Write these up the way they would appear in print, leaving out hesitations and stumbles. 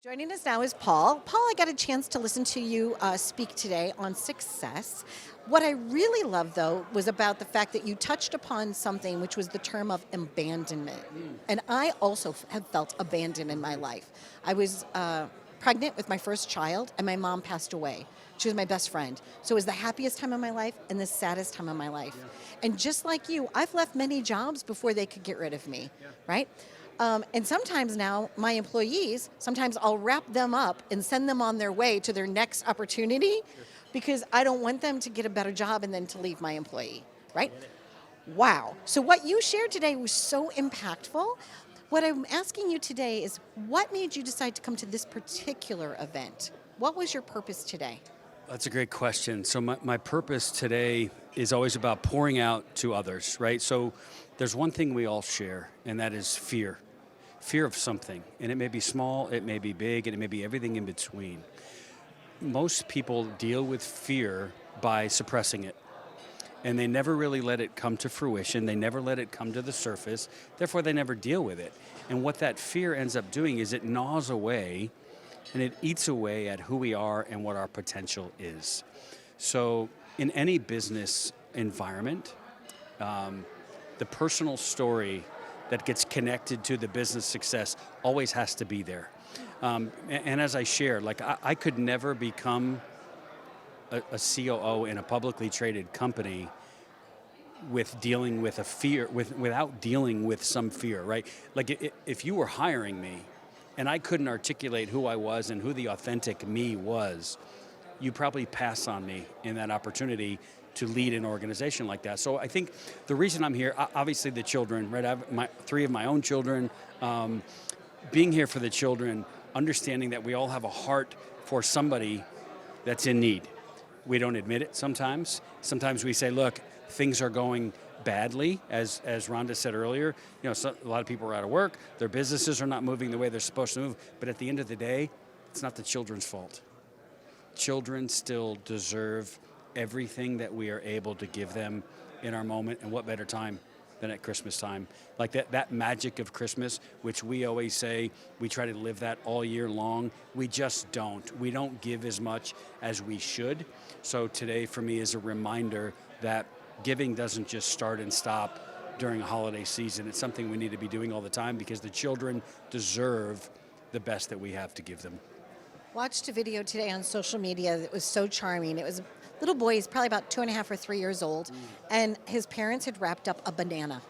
Joining us now is Paul. Paul, I got a chance to listen to you speak today on success. What I really loved, though, was about the fact that you touched upon something which was the term of abandonment. And I also have felt abandoned in my life. I was pregnant with my first child, and my mom passed away. She was my best friend. So it was the happiest time of my life and the saddest time of my life. And just like you, I've left many jobs before they could get rid of me, right? And sometimes now, my employees, sometimes I'll wrap them up and send them on their way to their next opportunity because I don't want them to get a better job and then to leave my employee, right? Wow. So what you shared today was so impactful. What I'm asking you today is what made you decide to come to this particular event? What was your purpose today? That's a great question. So my purpose today is always about pouring out to others, right? So there's one thing we all share, and that is fear. Fear of something. And it may be small, it may be big, and it may be everything in between. Most people deal with fear by suppressing it. And they never really let it come to fruition. They never let it come to the surface. Therefore, they never deal with it. And what that fear ends up doing is it gnaws away and it eats away at who we are and what our potential is. So in any business environment, the personal story that gets connected to the business success always has to be there. And as I shared, like I could never become a COO in a publicly traded company with dealing with a fear, without dealing with some fear, right? Like if you were hiring me and I couldn't articulate who I was and who the authentic me was, you probably pass on me in that opportunity to lead an organization like that. So I think the reason I'm here, obviously the children, right? I have three of my own children. Being here for the children, understanding that we all have a heart for somebody that's in need. We don't admit it sometimes. Sometimes we say, look, things are going badly, as Rhonda said earlier. You know, a lot of people are out of work. Their businesses are not moving the way they're supposed to move. But at the end of the day, it's not the children's fault. Children still deserve everything that we are able to give them in our moment, and what better time than at Christmas time. Like that magic of Christmas, which we always say, we try to live that all year long. We just don't. We don't give as much as we should. So today for me is a reminder that giving doesn't just start and stop during a holiday season. It's something we need to be doing all the time because the children deserve the best that we have to give them. Watched a video today on social media that was so charming. It was a little boy, he's probably about 2.5 or 3 years old, and his parents had wrapped up a banana.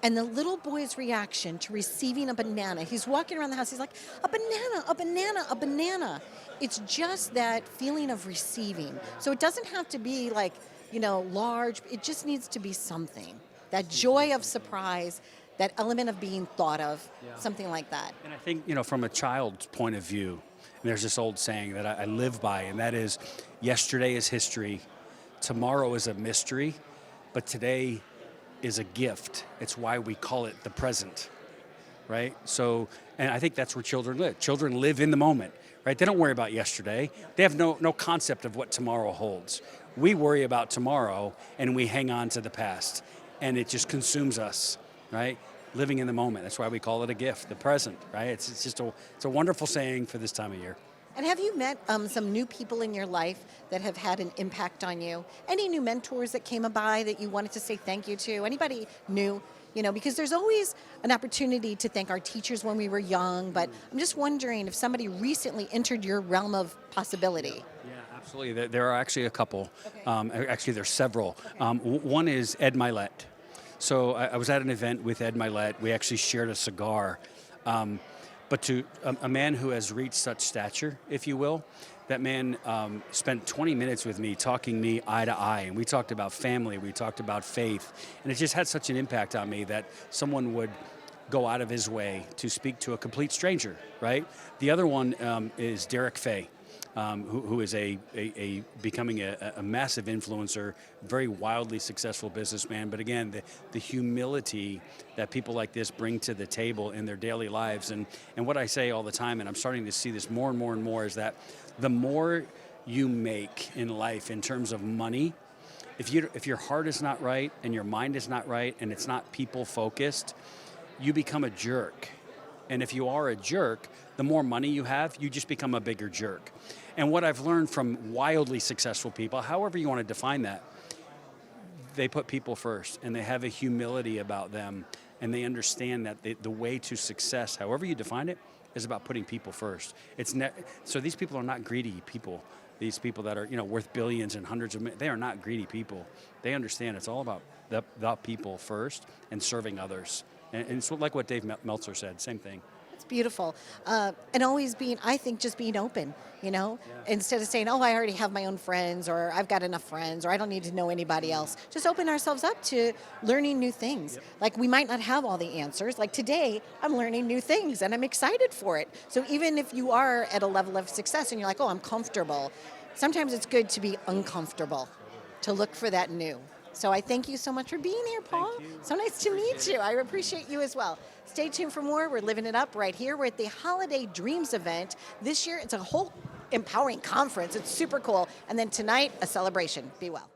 And the little boy's reaction to receiving a banana, he's walking around the house, he's like, a banana, a banana, a banana. It's just that feeling of receiving. So it doesn't have to be like, large, it just needs to be something. That joy of surprise, that element of being thought of, something like that. And I think, from a child's point of view, there's this old saying that I live by, and that is, yesterday is history, tomorrow is a mystery, but today is a gift. It's why we call it the present, right? So, and I think that's where children live. Children live in the moment, right? They don't worry about yesterday. They have no concept of what tomorrow holds. We worry about tomorrow, and we hang on to the past, and it just consumes us, right? Living in the moment. That's why we call it a gift, the present, right? It's just it's a wonderful saying for this time of year. And have you met some new people in your life that have had an impact on you? Any new mentors that came by that you wanted to say thank you to? Anybody new? Because there's always an opportunity to thank our teachers when we were young, but I'm just wondering if somebody recently entered your realm of possibility. Yeah, absolutely. There are actually a couple. Okay. Actually, there's several. One is Ed Milet. So I was at an event with Ed Milet. We actually shared a cigar. But to a man who has reached such stature, if you will, that man spent 20 minutes with me, talking me eye to eye. And we talked about family, we talked about faith. And it just had such an impact on me that someone would go out of his way to speak to a complete stranger, right? The other one is Derek Fay. Who is becoming a massive influencer, very wildly successful businessman. But again, the humility that people like this bring to the table in their daily lives. And what I say all the time, and I'm starting to see this more and more and more, is that the more you make in life in terms of money, if your heart is not right and your mind is not right and it's not people focused, you become a jerk And if you are a jerk, the more money you have, you just become a bigger jerk. And what I've learned from wildly successful people, however you want to define that, they put people first, and they have a humility about them, and they understand that the way to success, however you define it, is about putting people first. So these people are not greedy people. These people that are worth billions and hundreds of millions, they are not greedy people. They understand it's all about the people first and serving others. And it's like what Dave Meltzer said, same thing. It's beautiful. And always I think just being open, instead of saying, oh, I already have my own friends, or I've got enough friends, or I don't need to know anybody else. Just open ourselves up to learning new things. Yep. Like, we might not have all the answers. Like today, I'm learning new things and I'm excited for it. So even if you are at a level of success and you're like, oh, I'm comfortable, sometimes it's good to be uncomfortable, to look for that new. So I thank you so much for being here, Paul. So nice to meet you. I appreciate you as well. Stay tuned for more. We're living it up right here. We're at the Holiday Dreams event. This year, it's a whole empowering conference. It's super cool. And then tonight, a celebration. Be well.